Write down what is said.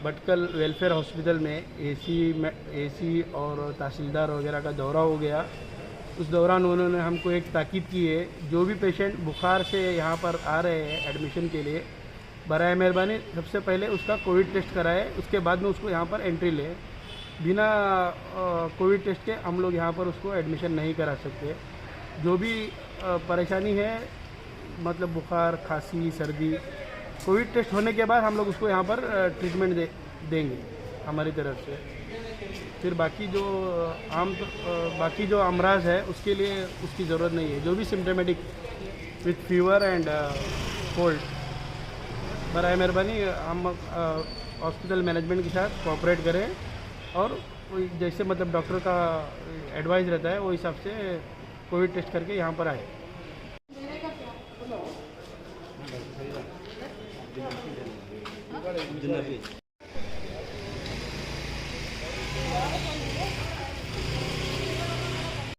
Bhatkal welfare hospital में AC और तहसीलदार वगैरह का दौरा हो गया। उस दौरान उन्होंने हमको एक ताकीद की है, जो भी पेशेंट बुखार से यहाँ पर आ रहे हैं एडमिशन के लिए, बराए मेहरबानी सबसे पहले उसका कोविड टेस्ट कराए, उसके बाद में उसको यहाँ पर एंट्री ले। बिना कोविड टेस्ट के हम लोग यहाँ पर उसको एडमिशन नहीं करा सकते। जो भी परेशानी है, मतलब बुखार, खांसी, सर्दी, कोविड टेस्ट होने के बाद हम लोग उसको यहाँ पर ट्रीटमेंट देंगे हमारी तरफ से। फिर बाकी जो अमराज है उसके लिए उसकी ज़रूरत नहीं है। जो भी symptomatic with fever and cold, बराए मेहरबानी हम हॉस्पिटल मैनेजमेंट के साथ कोऑपरेट करें और जैसे मतलब डॉक्टर का एडवाइस रहता है वो हिसाब से कोविड टेस्ट करके यहाँ पर आए। Dinner